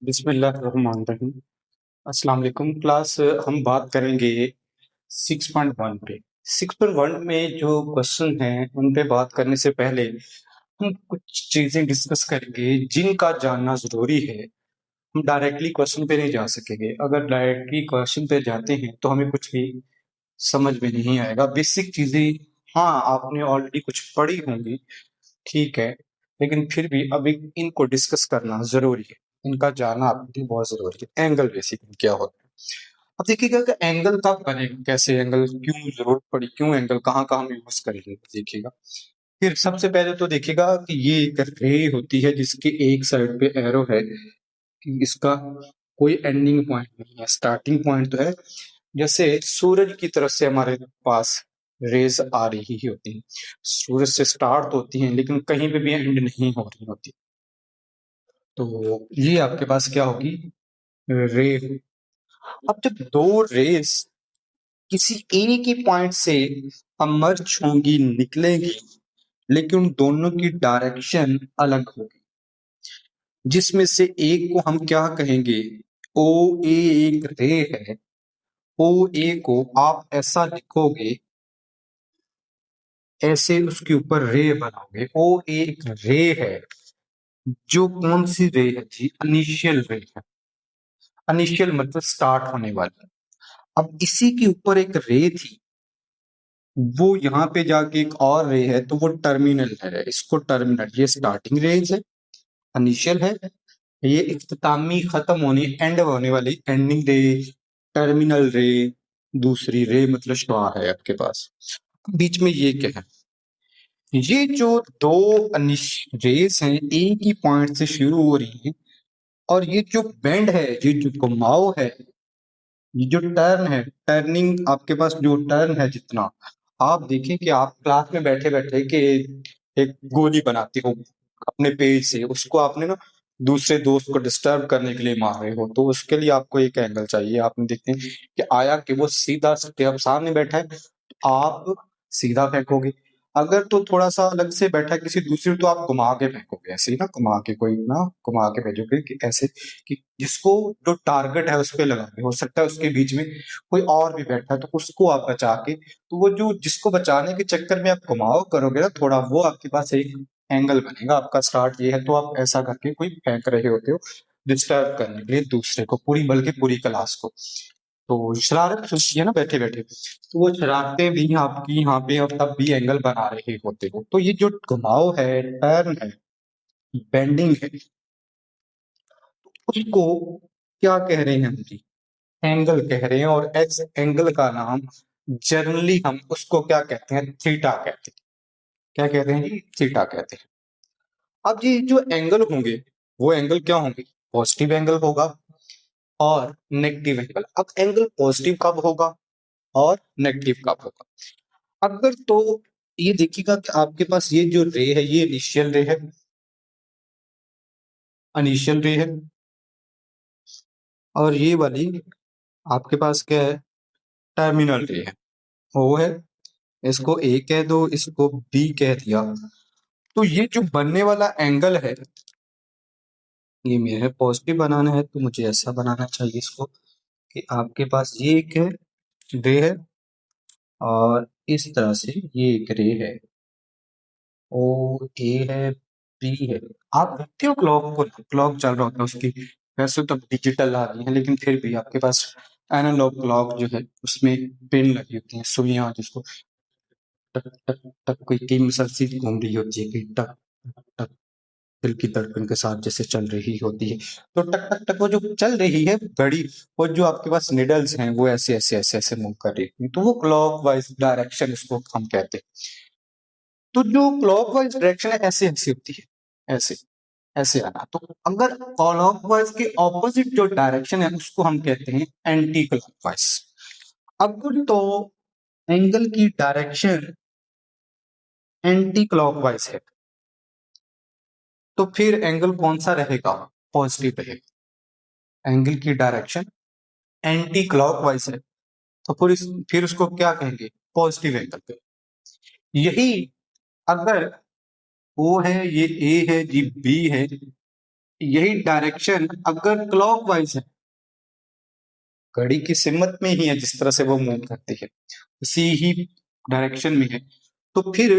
बिस्मिल्लाहिर्रहमानिर्रहीम। अस्सलाम वालेकुम क्लास। हम बात करेंगे 6.1 पे। 6.1 में जो क्वेश्चन हैं उन पे बात करने से पहले हम कुछ चीजें डिस्कस करेंगे जिनका जानना जरूरी है। हम डायरेक्टली क्वेश्चन पे नहीं जा सकेंगे। अगर डायरेक्टली क्वेश्चन पे जाते हैं तो हमें कुछ भी समझ में नहीं आएगा। बेसिक चीजें हाँ आपने ऑलरेडी कुछ पढ़ी होंगी, ठीक है, लेकिन फिर भी अभी इनको डिस्कस करना जरूरी है। इनका जानना आपके लिए बहुत जरूरी है। एंगल बेसिकली क्या होता है, अब देखिएगा कि एंगल कब बनेगा, कैसे एंगल, क्यों जरूरत पड़ी, क्यों एंगल, कहाँ कहाँ हम यूज करेंगे, देखिएगा। फिर सबसे पहले तो देखिएगा कि ये एक रे होती है जिसकी एक साइड पे एरो है कि इसका कोई एंडिंग पॉइंट नहीं है, स्टार्टिंग पॉइंट तो है। जैसे सूरज की तरफ से हमारे पास रेज आ रही ही होती है, सूरज से स्टार्ट होती हैं लेकिन कहीं पे भी एंड नहीं हो रही होती। तो ये आपके पास क्या होगी, रे। अब जब दो रेस किसी एक ही पॉइंट से मर्ज होंगी, निकलेंगी, लेकिन दोनों की डायरेक्शन अलग होगी, जिसमें से एक को हम क्या कहेंगे, ओ ए एक रे है। ओ ए को आप ऐसा लिखोगे, ऐसे उसके ऊपर रे बनाओगे। ओ एक रे है, जो कौन सी रे है जी, इनिशियल रे है। इनिशियल मतलब स्टार्ट होने वाली। अब इसी के ऊपर एक रे थी, वो यहाँ पे जाके एक और रे है, तो वो टर्मिनल है। इसको टर्मिनल, ये स्टार्टिंग रेज है, इनिशियल है। ये इख्तितामी, खत्म होने, एंड होने वाली एंडिंग रे, टर्मिनल रे। दूसरी रे मतलब शुआ है आपके पास। बीच में ये क्या है, ये जो दो रेस हैं एक ही पॉइंट से शुरू हो रही हैं, और ये जो बेंड है, ये जो घुमाव है, ये जो टर्न है, टर्निंग, आपके पास जो टर्न है जितना, आप देखें कि आप क्लास में बैठे बैठे कि एक गोली बनाते हो अपने पेज से, उसको आपने ना दूसरे दोस्त को डिस्टर्ब करने के लिए मार रहे हो, तो उसके लिए आपको एक एंगल चाहिए। आपने देखते हैं कि आया कि वो सीधा स्टेप सामने बैठा है, तो आप सीधा फेंकोगे। अगर तो थोड़ा सा अलग से बैठा है किसी दूसरी, तो आप घुमा के फेंकोगे, ऐसे ही ना, घुमा के, कोई ना घुमा के भेजोगे कि ऐसे कि जिसको जो टारगेट है उस पे लगाओगे। हो सकता है उसके बीच में कोई और भी बैठा है, तो उसको आप बचा के, तो वो जो जिसको बचाने के चक्कर में आप घुमाव करोगे ना थोड़ा, वो आपके पास एक एंगल बनेगा। आपका स्टार्ट ये है, तो आप ऐसा करके कोई फेंक रहे होते हो डिस्टर्ब करने के लिए दूसरे को, पूरी बल्कि पूरी क्लास को। तो शरारत होती है ना बैठे बैठे, तो वो शरारतें भी आपकी यहाँ पे और तब भी एंगल बना रहे होते हो। तो ये जो घुमाव है, टर्न है, बेंडिंग है, उसको क्या कह रहे हैं हम जी, एंगल कह रहे हैं। और एक्स एंगल का नाम जनरली हम उसको क्या कहते हैं, थीटा कहते हैं। क्या कहते हैं जी, थीटा कहते हैं। अब ये जो एंगल होंगे, वो एंगल क्या होंगे, पॉजिटिव एंगल होगा और नेगेटिव एंगल। अब एंगल पॉजिटिव कब होगा और नेगेटिव कब होगा, अगर तो ये देखिएगा कि आपके पास ये जो रे है, ये इनिशियल रे है, इनिशियल रे है। और ये वाली आपके पास क्या है, टर्मिनल रे है, वो है। इसको ए कह दो, इसको बी कह दिया। तो ये जो बनने वाला एंगल है, ये मेरे पॉजिटिव बनाना है तो मुझे ऐसा बनाना चाहिए इसको कि आपके पास ये एक है रे है, और इस तरह से ये एक रे है, ओ ए है, बी है। आप देखते हो क्लॉक को, क्लॉक चल रहा होता है उसकी, वैसे तो डिजिटल आ रही है लेकिन फिर भी आपके पास एनालॉग क्लॉक जो है उसमें पिन लगी होती है, सुइयां, जिसको टक टक टक कोई टीम मसलसी घूम रही होती है कि टक टक, दिल की धड़कन के साथ जैसे चल रही होती है। तो टक टक टक वो जो चल रही है घड़ी, और जो आपके पास निडल्स हैं वो ऐसे ऐसे ऐसे ऐसे मूव कर रही है, तो वो क्लॉक वाइज डायरेक्शन इसको हम कहते हैं। तो जो क्लॉकवाइज डायरेक्शन है ऐसे ऐसे होती है, ऐसे ऐसे आना। तो अगर क्लॉकवाइज के ऑपोजिट जो डायरेक्शन है उसको हम कहते हैं एंटी क्लॉकवाइज। अगर तो एंगल की डायरेक्शन एंटी क्लॉकवाइज है, तो फिर एंगल कौन सा रहेगा, पॉजिटिव रहेगा। एंगल की डायरेक्शन एंटी क्लॉकवाइज है, तो फिर उसको क्या कहेंगे, पॉजिटिव एंगल पे। यही अगर ओ है, ये ए है जी, बी है, यही डायरेक्शन अगर क्लॉकवाइज है, घड़ी की सिमत में ही है जिस तरह से वो मूव करती है उसी ही डायरेक्शन में है, तो फिर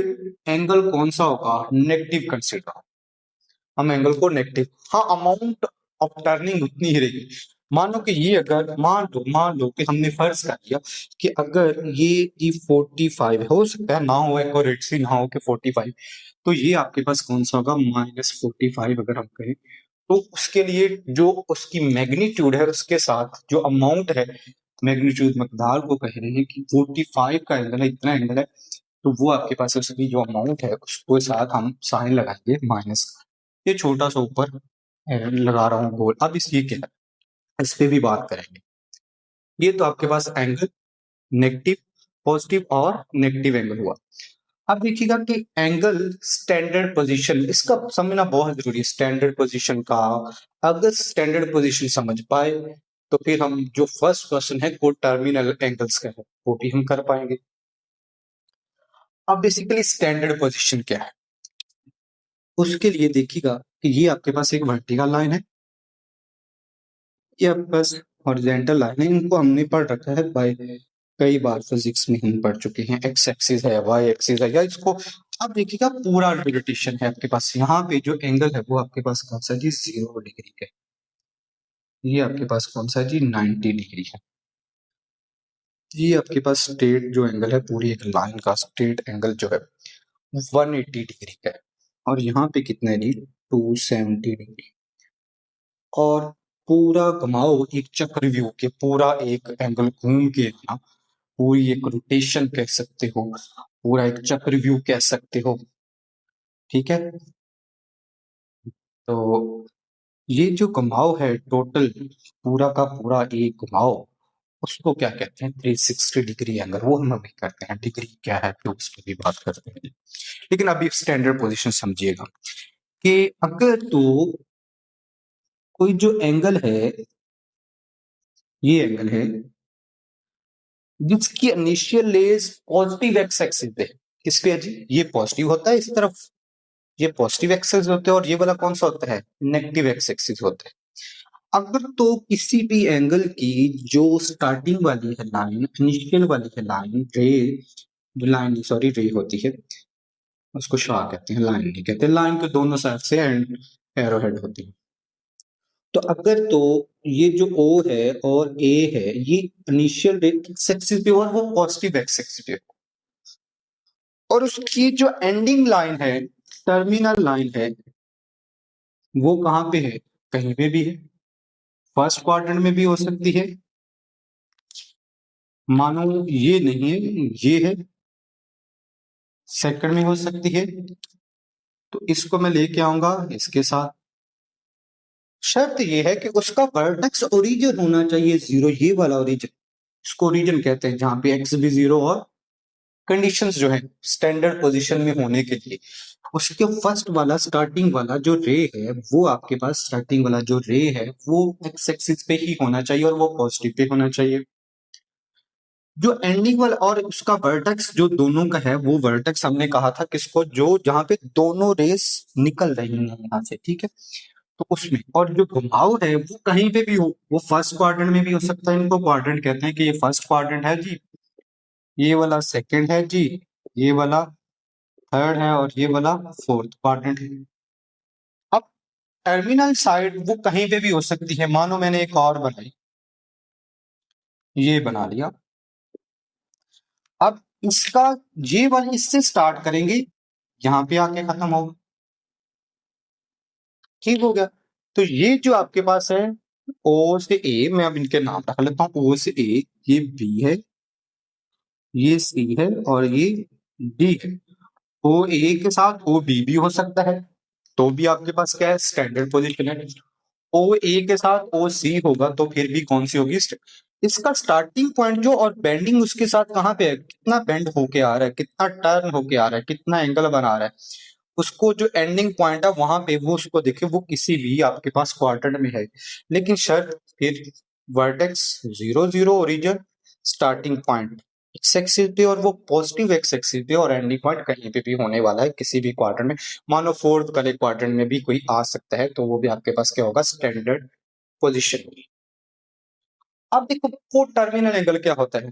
एंगल कौन सा होगा, नेगेटिव कंसीडर। हम एंगल को नेगेटिव, हाँ अमाउंट ऑफ टर्निंग उतनी ही रहेगी। मानो कि ये अगर मान लो कि हमने फर्ज कर लिया कि अगर ये 45 हो सकता है ना हो एक्यूरेटली ना हो कि 45, तो ये आपके पास कौन सा होगा -45 अगर हम कहें, तो उसके लिए जो उसकी मैग्नीट्यूड है उसके साथ जो अमाउंट है, मैग्नीट्यूड मकदार को कह रहे हैं कि 45 का एंगल है, इतना एंगल है, तो वो आपके पास उसकी जो अमाउंट है उसको साथ हम साइन लगाएंगे माइनस का। ये छोटा सा ऊपर लगा रहा हूँ गोल। अब इस ये क्या है, इस पे भी बात करेंगे। ये तो आपके पास एंगल नेगेटिव, पॉजिटिव और नेगेटिव एंगल हुआ। अब देखिएगा कि एंगल स्टैंडर्ड पोजीशन, इसका समझना बहुत जरूरी है स्टैंडर्ड पोजीशन का। अगर स्टैंडर्ड पोजीशन समझ पाए तो फिर हम जो फर्स्ट क्वेश्चन है को टर्मिनल एंगल्स का है वो भी हम कर पाएंगे। अब बेसिकली स्टैंडर्ड पोजीशन क्या है, उसके लिए देखिएगा कि ये आपके पास एक वर्टिकल लाइन है, ये आपके पास हॉरिजॉन्टल लाइन है। इनको हमने पढ़ रखा है बाय कई बार फिजिक्स में हम पढ़ चुके हैं, एक्स एक्सिस है, वाई एक्सिस है, या इसको अब देखिएगा पूरा रोटेशन है आपके पास। यहाँ पे जो एंगल है वो आपके पास कौन सा जी 0 डिग्री है, ये आपके पास कौन सा जी 90 डिग्री है। ये आपके पास स्ट्रेट जो एंगल है पूरी एक लाइन का स्ट्रेट एंगल जो है 180 डिग्री का है, और यहाँ पे कितने जी 270 डिग्री। और पूरा घुमाओ एक चक्रव्यूह के, पूरा एक एंगल घूम के ना, पूरी एक रोटेशन कह सकते हो, पूरा एक चक्रव्यूह कह सकते हो, ठीक है। तो ये जो घुमाव है टोटल पूरा का पूरा एक घुमाव, उसको क्या कहते हैं 360 डिग्री एंगल, वो हम अभी करते हैं, डिग्री क्या है तो उस पर भी बात करते हैं। लेकिन अभी स्टैंडर्ड पोजीशन समझिएगा कि अगर तो कोई जो एंगल है, ये एंगल है जिसकी initial less positive x axis पे है, किस पे है जी, ये पॉजिटिव होता है इस तरफ, ये पॉजिटिव एक्सिस होते हैं, और ये वाला कौन सा होता है नेगेटिव एक्स एक्सिस होता है। अगर तो किसी भी एंगल की जो स्टार्टिंग वाली है लाइन, इनिशियल वाली है लाइन, रे जो लाइन सॉरी रे होती है उसको शाह कहते हैं, लाइन नहीं कहते, लाइन के दोनों साइड से एरो हेड होती है। तो अगर तो ये जो O है और A है ये इनिशियल एक्स एक्सिस पे और वो पॉजिटिव एक्स एक्सिस पे, और उसकी जो एंडिंग लाइन है, टर्मिनल लाइन है, वो कहां पे है, कहीं पे भी है, फर्स्ट क्वाड्रेंट में भी हो सकती है, मानो ये नहीं है ये है, सेकंड में हो सकती है, तो इसको मैं लेके आऊंगा इसके साथ। शर्त ये है कि उसका वर्टेक्स ओरिजिन होना चाहिए जीरो, ये वाला ओरिजिन, इसको ओरिजिन कहते हैं जहां पे एक्स भी जीरो और कंडीशंस जो है स्टैंडर्ड पोजीशन में होने के लिए उसके फर्स्ट वाला स्टार्टिंग वाला जो रे है, वो आपके पास स्टार्टिंग वाला जो रे है वो एक्स एक्सिस पे ही होना चाहिए और वो पॉजिटिव पे होना चाहिए। जो एंडिंग वाला और उसका वर्टेक्स जो दोनों का है, वो वर्टेक्स हमने कहा था किसको, जो जहां पे दोनों रेस निकल रही है यहाँ से, ठीक है, तो उसमें। और जो घुमाव है वो कहीं पे भी हो, वो फर्स्ट क्वाड्रेंट में भी हो सकता है, इनको क्वाड्रेंट कहते हैं कि ये फर्स्ट क्वाड्रेंट है जी, ये वाला सेकंड है जी, ये वाला थर्ड है और ये वाला फोर्थ क्वाड्रेंट है। अब टर्मिनल साइड वो कहीं पे भी हो सकती है, मानो मैंने एक और बनाई, ये बना लिया। अब इसका ये वाली इससे स्टार्ट करेंगे, यहां पे आके खत्म होगा, ठीक हो गया। तो ये जो आपके पास है ओ से ए, मैं अब इनके नाम रख लेता हूं, ओ से ए, ये बी है, ये सी है और ये डी है। ओ ए के साथ ओ बी भी हो सकता है, तो भी आपके पास क्या है स्टैंडर्ड पोजीशन है। ओ ए के साथ ओ सी होगा तो फिर भी कौन सी होगी, इसका स्टार्टिंग पॉइंट जो और बेंडिंग उसके साथ कहाँ पे है, कितना बेंड होके आ रहा है, कितना टर्न होके आ रहा है, कितना एंगल बना रहा है, उसको जो एंडिंग पॉइंट है वहां पे वो उसको देखे, वो किसी भी आपके पास क्वाड्रेंट में है। लेकिन शर्त फिर vertex 0 0 origin starting point x axis पे और वो पॉजिटिव एक्स एक्सिस पे और एंडिंग पॉइंट कहीं पे भी होने वाला है किसी भी क्वाड्रेंट में। मान लो फोर्थ वाले क्वाड्रेंट में भी कोई आ सकता है तो वो भी आपके पास क्या होगा, स्टैंडर्ड पोजीशन में। अब देखो को टर्मिनल एंगल क्या होता है।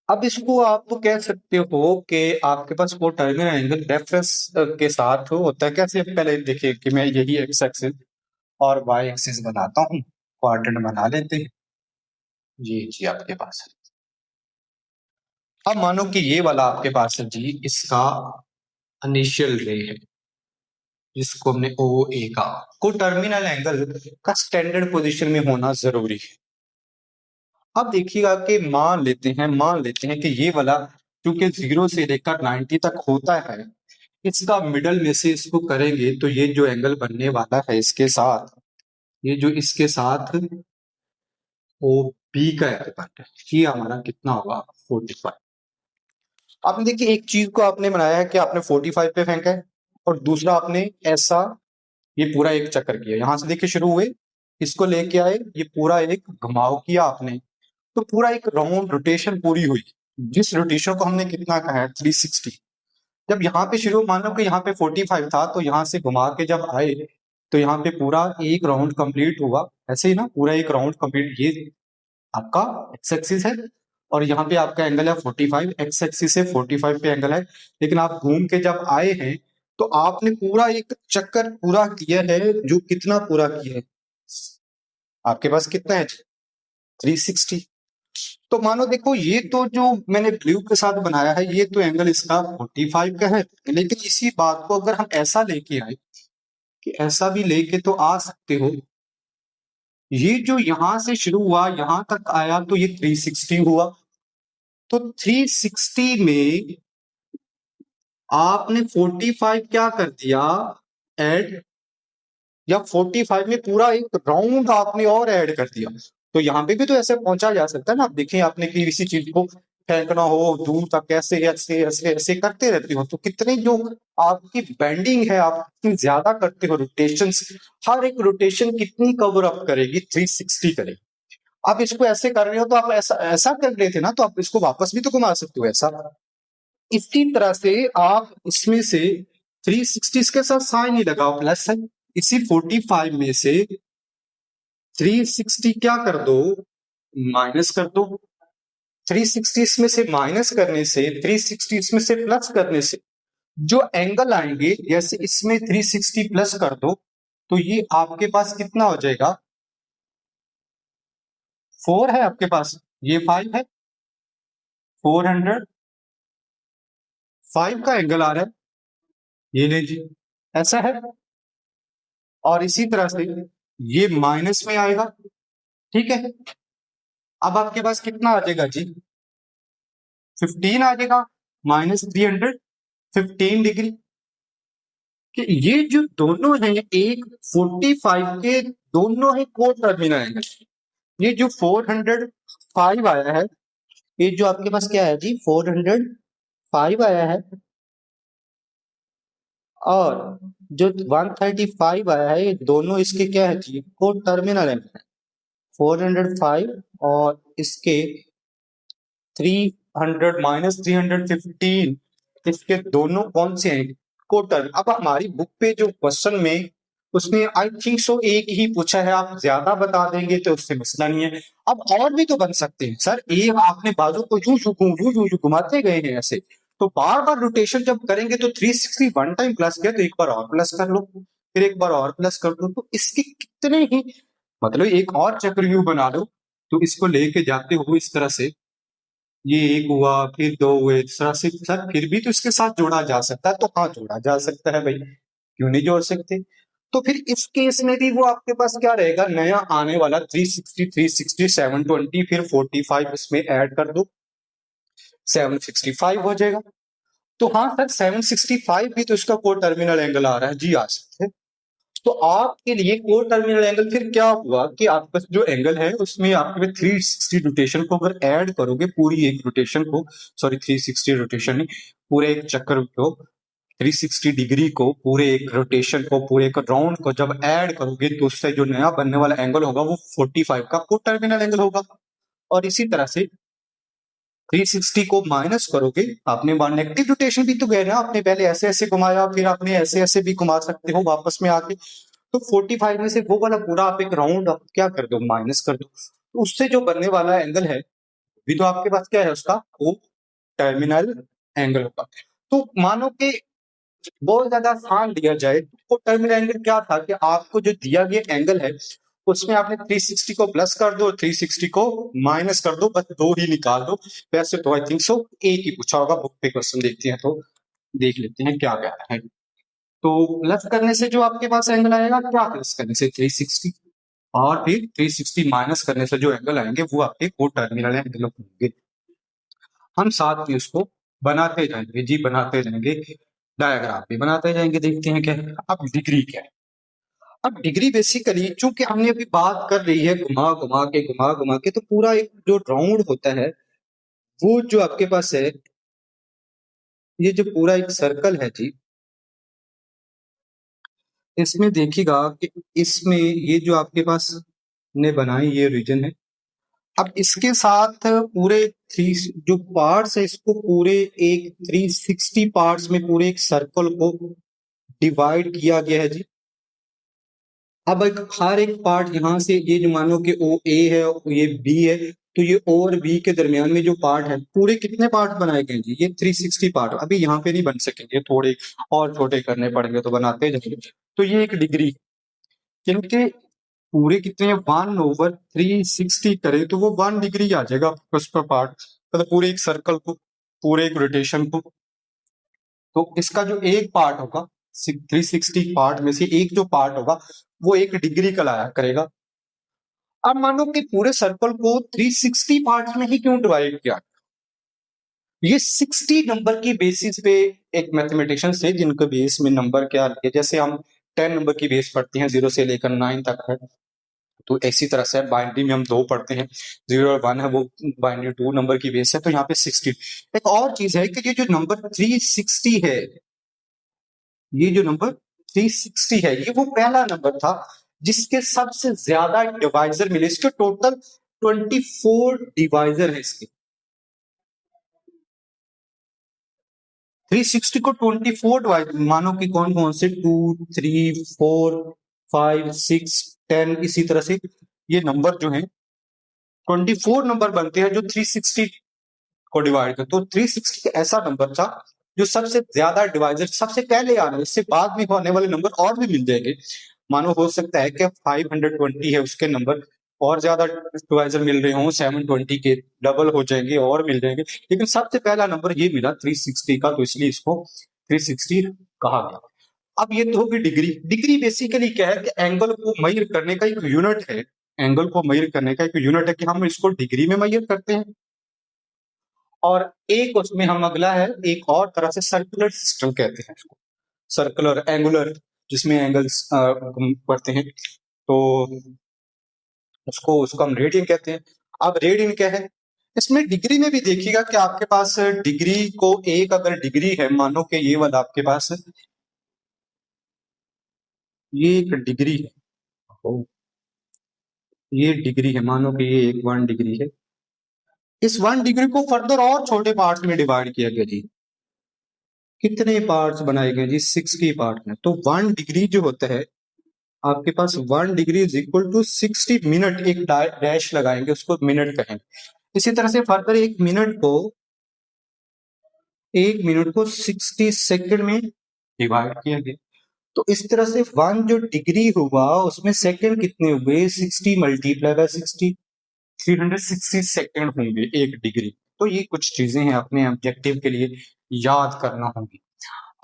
अब इसको आप तो कह सकते हो कि आपके पास वो टर्मिनल एंगल रेफरेंस के साथ होता है। कैसे, पहले देखिए कि मैं यही एक्स एक्सिस और वाई एक्सिस बनाता हूँ, क्वाड्रेंट बना लेते हैं। ये जी आपके पास है। अब मानो कि ये वाला आपके पास है जी, इसका इनिशियल रे है जिसको हमने ओ ए का, को टर्मिनल एंगल का स्टैंडर्ड पोजीशन में होना जरूरी है। अब देखिएगा कि मान लेते हैं कि ये वाला क्योंकि 0 से लेकर 90 तक होता है, इसका मिडल में से इसको करेंगे तो ये जो एंगल बनने वाला है इसके साथ, ये जो इसके साथ ओ बी का एंगल है, ये हमारा कितना होगा 45। आपने देखिए एक चीज को आपने बनाया है कि आपने 45 पे फेंका है और दूसरा आपने ऐसा ये पूरा एक चक्कर किया, यहां से देखिए शुरू हुए, इसको लेके आए, ये पूरा एक घुमाव किया आपने, तो पूरा एक राउंड रोटेशन पूरी हुई, जिस रोटेशन को हमने कितना कहा है 360। जब यहाँ पे शुरू, मान लो कि यहाँ पे 45 था तो यहाँ से घुमा के जब आए तो यहाँ पे पूरा एक राउंड कंप्लीट हुआ, ऐसे ही ना पूरा एक राउंड कंप्लीट। ये आपका एक्स एक्सिस है और यहाँ पे आपका एंगल है 45, एक्स एक्सिस से 45 पे एंगल है, लेकिन आप घूम के जब आए हैं तो आपने पूरा एक चक्कर पूरा किया है, जो कितना पूरा किया है आपके पास कितना है 360। तो मानो देखो ये तो जो मैंने ब्लू के साथ बनाया है ये तो एंगल इसका 45 का है, लेकिन इसी बात को अगर हम ऐसा लेके आए कि ऐसा भी लेके तो आ सकते हो, ये जो यहां से शुरू हुआ यहां तक आया तो ये 360 हुआ, तो 360 में आपने 45 क्या कर दिया ऐड, या 45 में पूरा एक राउंड आपने और ऐड कर दिया। तो यहाँ पे भी तो ऐसे पहुंचा जा सकता है ना। आप देखिए आपने किसी चीज को फेंकना हो दूर तक, ऐसे ऐसे ऐसे ऐसे करते रहते हो तो कितने जो आपकी बेंडिंग है आप कितनी ज्यादा करते हो रोटेशन, हर एक रोटेशन कितनी कवर अप करेगी 360 करेगी। आप इसको ऐसे कर रहे हो तो आप ऐसा ऐसा कर रहे थे ना, तो आप इसको वापस भी तो घुमा सकते हो ऐसा। इसी तरह से आप इसमें से 360 के साथ साइन ही लगाओ, प्लस है, इसी 45 में से 360 क्या कर दो, माइनस कर दो। 360 इसमें से माइनस करने से, 360 इसमें से प्लस करने से जो एंगल आएंगे, जैसे इसमें 360 प्लस कर दो तो ये आपके पास कितना हो जाएगा, 4 है आपके पास, ये 5 है, 405 का एंगल आ रहा है, ये लीजिए ऐसा है। और इसी तरह से ये माइनस में आएगा, ठीक है। अब आपके पास कितना आ जाएगा जी, 15 आ जाएगा, -315 डिग्री। कि ये जो दोनों हैं एक 45 के दोनों है को टर्मिनल एंगल। ये जो 405 आया है, ये जो आपके पास क्या है जी 405 आया है, और जो 135 आया है, ये दोनों इसके क्या है जी को टर्मिनल एंगल। 405 और इसके 300 -315, इसके दोनों कौन से हैं कोटल। अब हमारी बुक पे जो क्वेश्चन में उसने आई थिंक सो एक ही पूछा है, आप ज्यादा बता देंगे तो उससे मसला नहीं है। अब और भी तो बन सकते हैं सर, ये आपने बाजू को यूं घुमाते गए हैं ऐसे, तो बार बार रोटेशन जब करेंगे तो 360 वन टाइम प्लस किया तो एक बार और प्लस कर लो, फिर एक बार और प्लस कर लो, तो इसके कितने ही मतलब एक और चक्रव्यूह बना लो। तो इसको लेके जाते हो इस तरह से, ये एक हुआ फिर दो हुए, इस तरह से सर फिर भी तो इसके साथ जोड़ा जा सकता है, तो हाँ जोड़ा जा सकता है भाई, क्यों नहीं जोड़ सकते। तो फिर इस केस में भी वो आपके पास क्या रहेगा, नया आने वाला 360 360 720 फिर 45 इसमें ऐड कर दो, 765 हो जाएगा। तो हाँ सर 765 भी तो इसका कोर टर्मिनल एंगल आ रहा है जी, आ सकते हैं। तो आपके लिए कोर टर्मिनल एंगल फिर क्या हुआ कि आपका जो एंगल है उसमें आपके 360 रोटेशन को अगर ऐड करोगे, पूरी एक रोटेशन को, सॉरी 360 रोटेशन नहीं, पूरे एक चक्कर को 360 डिग्री को, पूरे एक रोटेशन को, पूरे एक राउंड को जब ऐड करोगे तो उससे जो नया बनने वाला एंगल होगा वो 45 का कोर टर्मिनल एंगल होगा। और इसी तरह से 360 को माइनस करोगे, आपने नेगेटिव रोटेशन भी तो गए ना, आपने पहले ऐसे ऐसे घुमाया, फिर आपने ऐसे ऐसे भी घुमा सकते हो वापस में आके। तो 45 में से वो वाला पूरा आप एक राउंड आप क्या कर दो, माइनस कर दो, तो उससे जो बनने वाला एंगल है भी तो आपके पास क्या है उसका, वो टर्मिनल एंगल होगा। तो मानो कि बहुत ज्यादा आसान दिया जाए तो टर्मिनल एंगल क्या था कि आपको जो दिया गया एंगल है उसमें आपने 360 को प्लस कर दो, 360 को माइनस कर दो, बस दो ही निकाल दो। वैसे तो आई थिंक सो एक ही पूछा होगा, बुक पे क्वेश्चन देखते हैं तो देख लेते हैं क्या क्या है। तो प्लस करने से जो आपके पास एंगल आएगा, क्या प्लस करने से 360, और फिर 360 माइनस करने से जो एंगल आएंगे वो आपके वो टर्मिनल एंगल होंगे। हम साथ में उसको बनाते जाएंगे जी, बनाते जाएंगे, डायग्राम भी बनाते जाएंगे, देखते हैं क्या है। अब डिग्री क्या है। अब डिग्री बेसिकली चूंकि हमने अभी बात कर रही है घुमा घुमा के, तो पूरा एक जो राउंड होता है वो जो आपके पास है, ये जो पूरा एक सर्कल है जी, इसमें देखिएगा कि इसमें ये जो आपके पास ने बनाई ये रीजन है। अब इसके साथ पूरे थ्री जो पार्ट्स है, इसको पूरे एक 360 पार्ट्स में पूरे एक सर्कल को डिवाइड किया गया है जी। अब एक हर एक पार्ट यहाँ से ये जो मानो कि ओ ए है, ये बी है, तो ये ओ और बी के दरमियान में जो पार्ट है, पूरे कितने पार्ट बनाए गए जी, ये 360 पार्ट। अभी यहाँ पे नहीं बन सकेंगे, थोड़े और छोटे करने पड़ेंगे, तो बनाते जाएंगे। तो ये एक डिग्री, क्योंकि पूरे कितने 1/360 करे तो वो 1 डिग्री आ जाएगा उस पर पार्ट, मतलब पूरे एक सर्कल को, पूरे एक रोटेशन को। तो इसका जो एक पार्ट होगा 360 पार्ट में से एक जो पार्ट होगा वो 1 डिग्री का लाया करेगा। अब मानो कि पूरे सर्कल को 360 पार्ट्स में ही क्यों डिवाइड किया, ये 60 नंबर की बेसिस पे एक मैथमेटिशियन से जिनके बेस में नंबर क्या है, जैसे हम 10 नंबर की बेस पढ़ते हैं 0 से लेकर 9 तक है, तो इसी तरह से बाइनरी में हम 2 पढ़ते हैं, 0 और 1 है, वो बाइनरी 2 नंबर की बेस है, तो यहाँ पे 60। एक और चीज है कि ये जो नंबर 360 है, ये जो नंबर 360 है, ये वो पहला नंबर था जिसके सबसे ज्यादा डिवाइजर मिले। इसके टोटल 24 डिवाइजर है इसके। 360 को 24 डिवाइड मानो कि कौन कौन से 2 3 4 5 6 10, इसी तरह से ये नंबर जो है 24 नंबर बनते हैं जो 360 को डिवाइड कर। तो 360 ऐसा नंबर था जो सबसे ज्यादा डिवाइजर सबसे पहले आना, इससे बाद में होने वाले नंबर और भी मिल जाएंगे। मानो हो सकता है कि 520 है उसके नंबर और ज्यादा डिवाइजर मिल रहे हों, 720 के डबल हो जाएंगे और मिल जाएंगे, लेकिन सबसे पहला नंबर ये मिला 360 का, तो इसलिए इसको 360 कहा गया। अब ये तो होगी डिग्री। डिग्री बेसिकली क्या है कि एंगल को मेजर करने का एक यूनिट है, एंगल को मेजर करने का एक यूनिट है कि हम इसको डिग्री में मेजर करते हैं। और एक उसमें हम अगला है एक और तरह से सर्कुलर सिस्टम कहते हैं इसको, सर्कुलर एंगुलर, जिसमें एंगल्स पढ़ते हैं, तो उसको हम रेडियन कहते हैं। अब रेडियन क्या है, इसमें डिग्री में भी देखिएगा कि आपके पास डिग्री को एक अगर डिग्री है, मानो कि ये वाला आपके पास ये एक डिग्री है, ओ, ये डिग्री है, मानो कि ये एक 1 डिग्री है। इस 1 डिग्री को फर्दर और छोटे पार्ट्स में डिवाइड किया गया जी। कितने पार्ट्स बनाए गए जी, 60 पार्ट में। तो 1 डिग्री जो होता है आपके पास, 1 degree is equal to 60 minute, एक डैश लगाएंगे उसको मिनट कहेंगे। इसी तरह से फर्दर एक मिनट को 60 सेकंड में डिवाइड किया गया। तो इस तरह से 1 जो डिग्री हुआ उसमें सेकंड कितने हुए, 60 मल्टीप्लाई बाय 60, 360 सेकंड होंगे एक डिग्री। तो ये कुछ चीजें हैं अपने ऑब्जेक्टिव के लिए याद करना होंगी।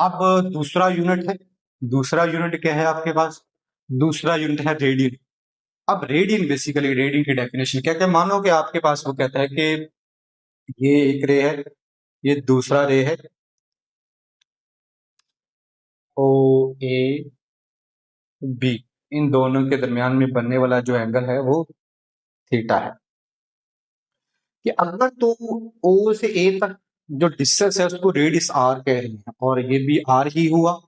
अब दूसरा यूनिट है, दूसरा यूनिट क्या है आपके पास, दूसरा यूनिट है रेडियन। अब रेडियन बेसिकली, रेडियन की डेफिनेशन क्या क्या, मानो कि आपके पास वो कहता है कि ये एक रे है, ये दूसरा रे है, ओ ए बी, इन दोनों के दरमियान में बनने वाला जो एंगल है वो थीटा है। कि अगर तो ओ से ए तक जो डिस्टेंस है उसको रेडियस आर कह रहे हैं, और ये भी आर ही हुआ,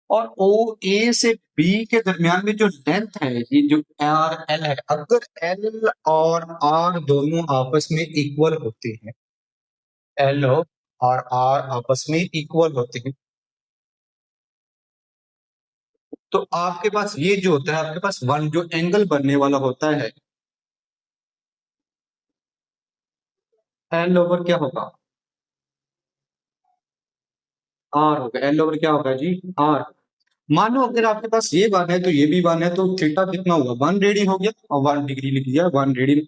और ओ ए से बी के दरमियान में जो लेंथ है, ये जो आर एल है, अगर एल और आर दोनों आपस में इक्वल होते हैं एल और आर आपस में इक्वल होते हैं, तो आपके पास ये जो होता है, आपके पास वन जो एंगल बनने वाला होता है, एल ओवर क्या होगा, आर होगा। एल ओवर क्या होगा जी, आर। मानो अगर आपके पास ये वन है तो ये भी वन है, तो थीटा कितना हुआ, 1 रेडियन हो गया, और 1 डिग्री लिख दिया, 1 रेडियन।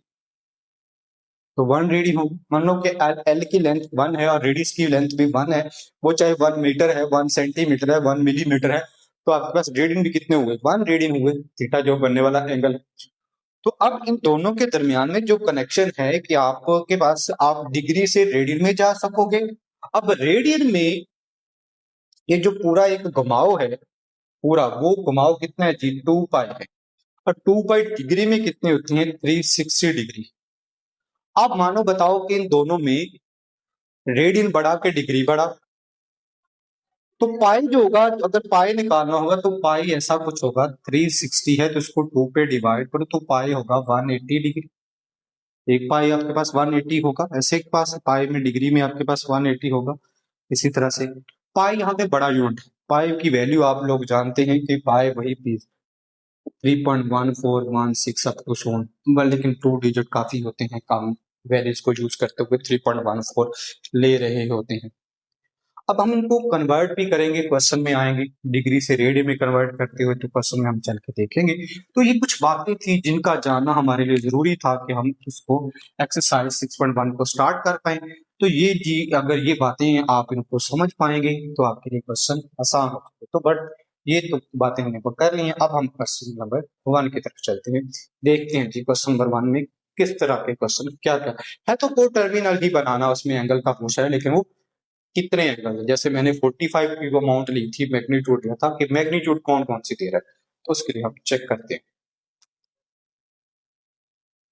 तो 1 रेडियन हो, मान लो कि एल की लेंथ 1 है और रेडियस की लेंथ भी 1 है, वो चाहे 1 मीटर है, 1 सेंटीमीटर है, 1 मिलीमीटर है, तो आपके पास रेडियन भी कितने हुए, 1 रेडियन हुए, थीटा जो बनने वाला एंगल है। तो अब इन दोनों के दरमियान में जो कनेक्शन है कि आपके पास आप डिग्री से रेडियन में जा सकोगे। अब रेडियन में ये जो पूरा एक घुमाव है, पूरा वो घुमाव कितना है जी, 2 पाई है, और 2 पाई डिग्री में कितनी होती है, 360 डिग्री। आप मानो बताओ कि इन दोनों में रेडियन बढ़ा के डिग्री बढ़ा, तो पाई जो होगा, अगर पाई निकालना होगा तो पाई ऐसा कुछ होगा, 360 है तो इसको 2 पे डिवाइड करो तो पाई होगा 180 डिग्री। एक पाई आपके पास 180 होगा, ऐसे एक पास पाई में डिग्री में आपके पास 180 होगा। इसी तरह से पाई यहाँ पे बड़ा यूनिट, पाई की वैल्यू आप लोग जानते हैं कि पाई वही पीस 3.1416 अप टू सोन, लेकिन 2 डिजिट काफी होते हैं, कम वैल्यूज को यूज करते हुए 3.14 ले रहे होते हैं। अब हम इनको कन्वर्ट भी करेंगे, क्वेश्चन में आएंगे, डिग्री से रेडियन में कन्वर्ट करते हुए, तो क्वेश्चन में हम चल के देखेंगे। तो ये कुछ बातें थी जिनका जानना हमारे लिए जरूरी था कि हम इसको एक्सरसाइज 6.1 को स्टार्ट कर पाए। तो ये जी, अगर ये बातें आप इनको समझ पाएंगे तो आपके लिए क्वेश्चन आसान हो। तो बट ये तो बातें हमने कर ली हैं, अब हम क्वेश्चन नंबर 1 की तरफ चलते हैं, देखते हैं जी क्वेश्चन नंबर 1 में किस तरह के क्वेश्चन क्या क्या है। तो को टर्मिनल ही बनाना, उसमें एंगल का पूछा है, लेकिन वो कितने एंगल है। जैसे मैंने 45 की अमाउंट ली थी, मैग्नीट्यूड लिया था कि मैग्नीट्यूड कौन कौन सी दे रहा है, तो उसके लिए हम चेक करते हैं।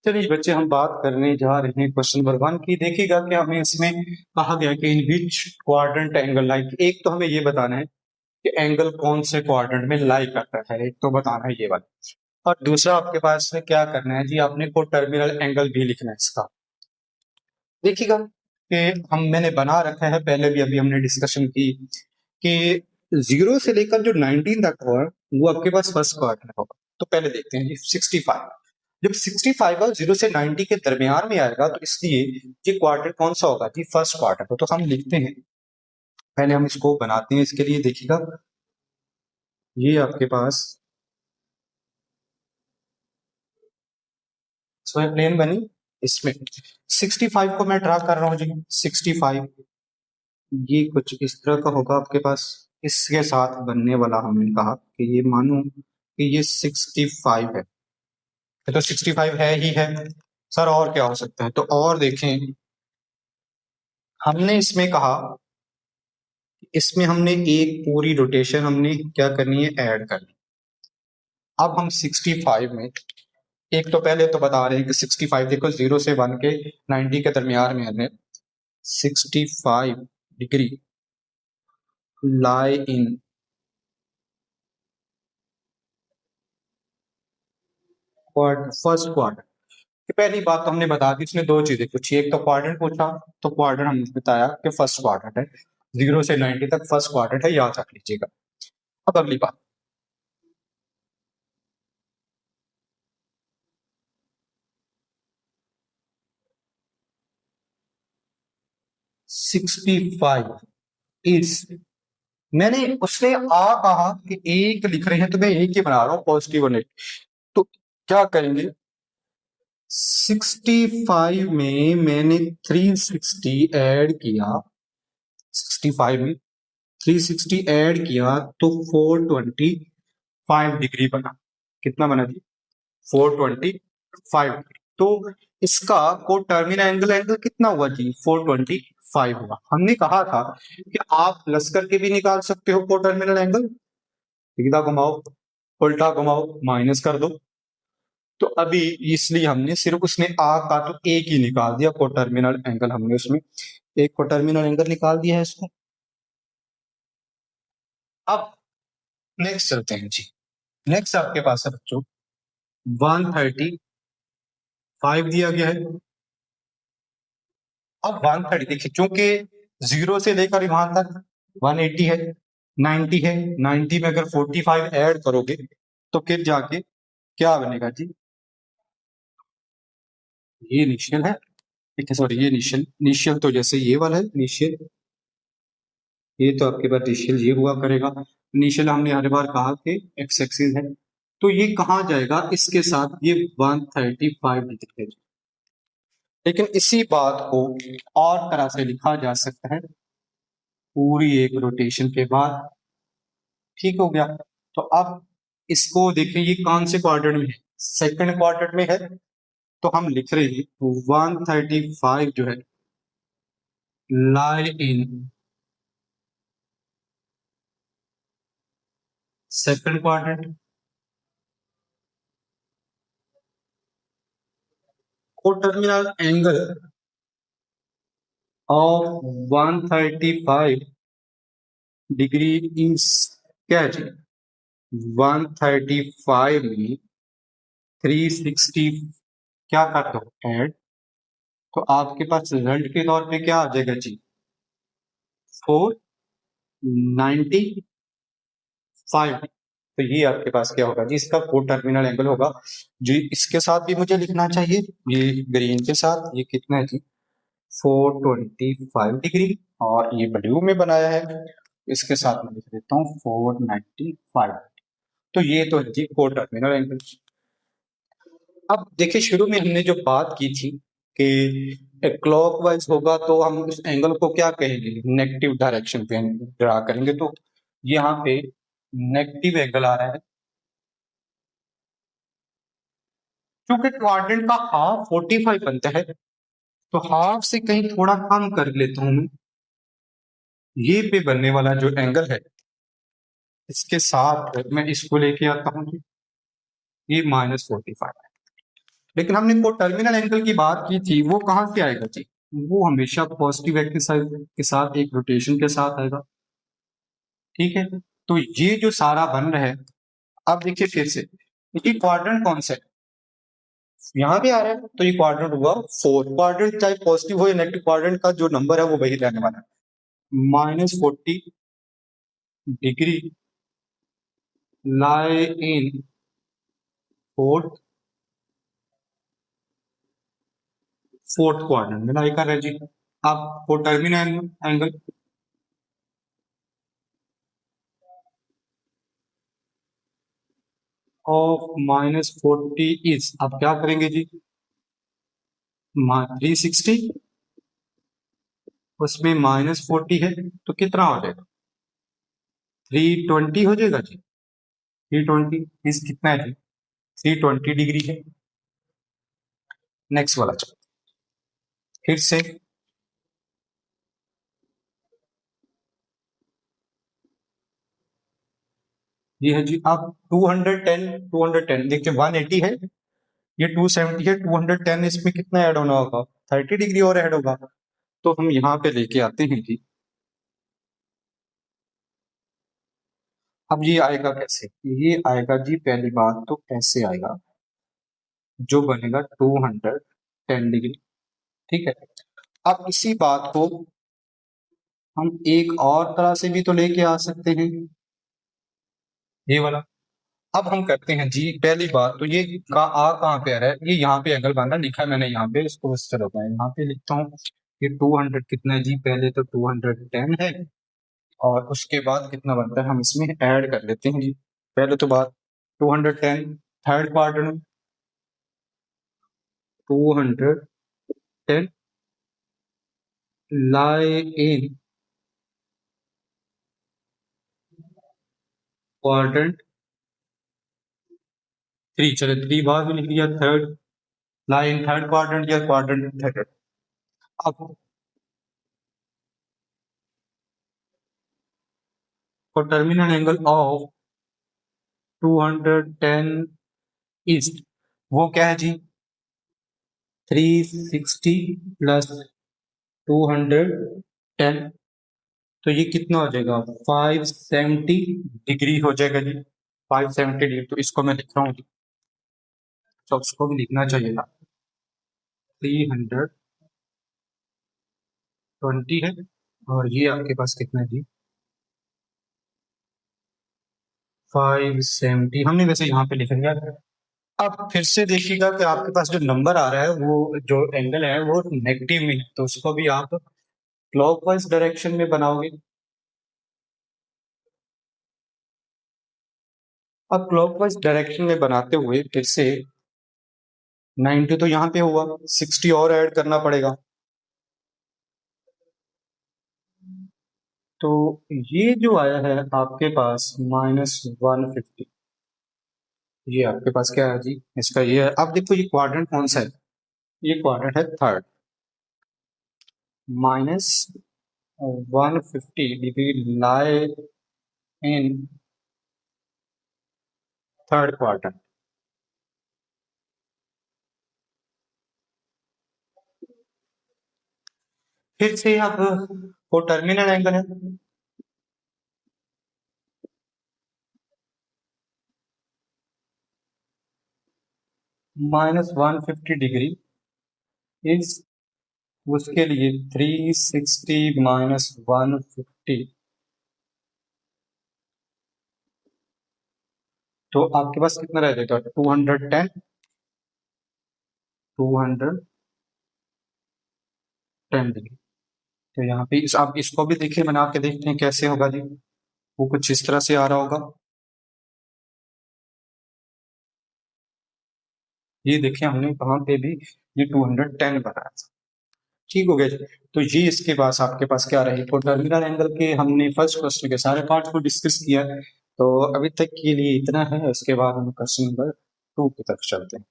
चलिए बच्चे, हम बात करने जा रहे हैं क्वेश्चन नंबर 1 की। देखिएगा कि हमें इसमें कहा गया कि इन विच क्वाड्रेंट एंगल लाइक, एक तो हमें ये बताना है कि एंगल कौन से क्वाड्रेंट में लाई करता है, एक तो बताना है ये वाला, और दूसरा आपके पास में क्या करना है जी, आपने को टर्मिनल एंगल भी लिखना है इसका। देखिएगा कि मैंने बना रखा है, पहले भी अभी हमने डिस्कशन की कि 0 से लेकर जो 19 तक होगा वो आपके पास फर्स्ट क्वार्टर होगा। तो पहले देखते हैं जी 65। जब 65 और 0 से 90 के दरमियान में आएगा तो इसलिए ये क्वार्टर कौन सा होगा जी, फर्स्ट क्वार्टर। तो हम लिखते हैं, पहले हम इसको बनाते हैं, इसके लिए देखिएगा ये आपके पास प्लेन बनी, इसमें 65 को मैं ड्रा कर रहा हूं जी, 65 ये कुछ इस तरह का होगा आपके पास। इसके साथ बनने वाला हमने कहा कि ये मानो कि ये 65 है, तो 65 है ही है सर, और क्या हो सकता है। तो और देखें, हमने इसमें कहा, इसमें हमने एक पूरी रोटेशन हमने क्या करनी है, ऐड करनी। अब हम 65 में, एक तो पहले तो बता रहे हैं कि 65 देखो 0 से 1 के 90 के दरमियान में हमने 65 degree lie in first quarter. पहली बात तो हमने बता दी, उसने दो चीजें पूछी, एक तो क्वाड्रेंट पूछा, तो क्वाड्रेंट हमने बताया कि फर्स्ट क्वाड्रेंट है, 0 से 90 तक फर्स्ट क्वाड्रेंट है, याद रख लीजिएगा। अब अगली बात, 65 इज, मैंने उसने आ कहा कि एक लिख रहे हैं तो मैं एक ही बना रहा हूं, पॉजिटिव और नेगेटिव। तो क्या करेंगे, 65 में मैंने 360 ऐड किया, 65 में 360 ऐड किया तो 425 डिग्री बना। कितना बना जी, 425। तो इसका को टर्मिनल एंगल एंगल कितना हुआ जी, 425 हुआ। हमने कहा था कि आप प्लस करके भी निकाल सकते हो को टर्मिनल एंगल, सीधा घुमाओ, उल्टा घुमाओ, माइनस कर दो। तो अभी इसलिए हमने सिर्फ उसने आ का तो एक ही निकाल दिया को टर्मिनल एंगल, हमने उसमें एक को टर्मिनल एंगल निकाल दिया है इसको। अब नेक्स्ट चलते हैं जी, नेक्स्ट आपके पास है बच्चों 135 दिया गया है, अब 130 देखिए, चूंकि 0 से लेकर वहां तक 180 है, 90 है, 90 में अगर 45 ऐड करोगे तो फिर जाके क्या बनेगा जी, ये इनिशियल है, ठीक है, सॉरी ये इनिशियल, इनिशियल तो जैसे ये वाला है इनिशियल, ये तो आपके पास इनिशियल ये हुआ करेगा। इनिशियल हमने हर बार कहा कि एक्स एक्सिस है, तो ये कहाँ जाएगा, इसके साथ ये 135 डिग्री है। लेकिन इसी बात को और तरह से लिखा जा सकता है, पूरी एक रोटेशन के बाद, ठीक हो गया। तो अब इसको देखिए, ये कौन से क्वाड्रेंट में है, सेकंड क्वाड्रेंट में है, तो हम लिख रहे हैं 135 जो है लाई इन सेकंड क्वाड्रेंट, को terminal angle of 135 degree is क्या है जी, 135 में 360 क्या कर दो ऐड, तो आपके पास रिजल्ट के तौर पे क्या आ जाएगा जी, 495। तो ये आपके पास क्या होगा जी, इसका को टर्मिनल एंगल होगा जी। इसके साथ भी मुझे लिखना चाहिए, ये ग्रीन के साथ ये कितना है जी, 425 डिग्री, और ये ब्लू में बनाया है, इसके साथ मैं लिख देता हूँ 495। तो ये तो है जी को टर्मिनल एंगल। अब देखिए, शुरू में हमने जो बात की थी कि क्लॉकवाइज होगा तो हम उस एंगल को क्या कहेंगे, नेगेटिव डायरेक्शन पे ड्रा करेंगे, तो यहाँ पे नेगेटिव एंगल आ रहा है, क्योंकि क्वाड्रेंट का हाफ 45 बनता है, तो हाफ से कहीं थोड़ा कम कर लेता हूं मैं, ये पे बनने वाला जो एंगल है इसके साथ मैं इसको लेके आता हूँ जी, ये -45। लेकिन हमने वो टर्मिनल एंगल की बात की थी, वो कहाँ से आएगा जी, वो हमेशा पॉजिटिव एक्सिस के साथ एक रोटेशन के साथ आएगा, ठीक है। तो ये जो सारा बन रहा है, अब देखिए फिर से, ये क्वाड्रेंट कौन सा है, यहाँ भी आ रहा है, तो ये क्वाड्रेंट हुआ 4, क्वाड्रेंट चाहे पॉजिटिव हो या नेगेटिव, क्वाड्रेंट का जो नंबर है वो वही रहने वाला है, -40 degree lie in fourth fourth quadrant में लाई कर रहे जी। अब वो टर्मिनल एंगल ऑफ -40 इज, अब क्या करेंगे जी, 360, उसमें -40 है, तो कितना हो जाएगा, 320 हो जाएगा जी, 320 इज कितना है जी, 320 डिग्री है। नेक्स्ट वाला चलो, फिर से ये है जी, अब 210 देखिए, 180 है, ये 270 है, 210 इसमें कितना ऐड होना होगा, 30 डिग्री और ऐड होगा, तो हम यहाँ पे लेके आते हैं जी। अब ये आएगा कैसे, ये आएगा जी, पहली बात तो ऐसे आएगा, जो बनेगा 210 डिग्री, ठीक है। अब इसी बात को हम एक और तरह से भी तो लेके आ सकते हैं, ये वाला। अब हम करते हैं जी, पहली बात तो ये का आ कहाँ पे आ रहा है, ये यहाँ पे एंगल बना लिखा है मैंने यहाँ पे, इसको बस चलो मैं यहाँ पे लिखता हूँ, ये 200 कितना है जी, पहले तो 210 है, और उसके बाद कितना बनता है हम इसमें ऐड कर लेते हैं जी। पहले तो बात 210 third quadrant, 210 lie in quadrant 3, चलो 3 बार भी लिख दिया, third lie in third quadrant या क्वाड्रेंट थर्ड। अब टर्मिनल एंगल ऑफ 210 इज, वो क्या है जी, 360 प्लस 210, तो ये कितना हो जाएगा, 570 डिग्री हो जाएगा जी, 570 डिग्री, तो इसको मैं लिख रहा हूँ, तो उसको भी लिखना चाहिए था 300 20 है, और ये आपके पास कितना है जी, 570 हमने वैसे यहाँ पे लिख लिया। अब फिर से देखिएगा कि आपके पास जो नंबर आ रहा है वो जो एंगल है वो नेगेटिव में है, तो उसको भी आप क्लॉकवाइज डायरेक्शन में बनाओगे। अब क्लॉकवाइज डायरेक्शन में बनाते हुए फिर से 90 तो यहाँ पे हुआ, 60 और ऐड करना पड़ेगा। तो ये जो आया है आपके पास -150, ये आपके पास क्या है जी, इसका ये है। अब देखो ये क्वाड्रेंट कौन सा है, ये क्वाड्रेंट है third. -150 degree lie in third quadrant. फिर से अब वो टर्मिनल एंगल है, -150 डिग्री इज उसके लिए 360 -150, तो आपके पास कितना रह जाएगा, 210, 210 डिग्री। तो यहाँ पे आप इसको भी देखिए, बना के देखते हैं कैसे होगा जी, वो कुछ इस तरह से आ रहा होगा। ये देखिए हमने कहाँ पे भी ये 210 बनाया था, ठीक हो गया जी। तो ये इसके पास आपके पास क्या रहे, तो टर्मिनल एंगल के हमने फर्स्ट क्वेश्चन के सारे पार्ट को डिस्कस किया है। तो अभी तक के लिए इतना है, इसके बाद हम क्वेश्चन नंबर 2 की तरफ चलते हैं।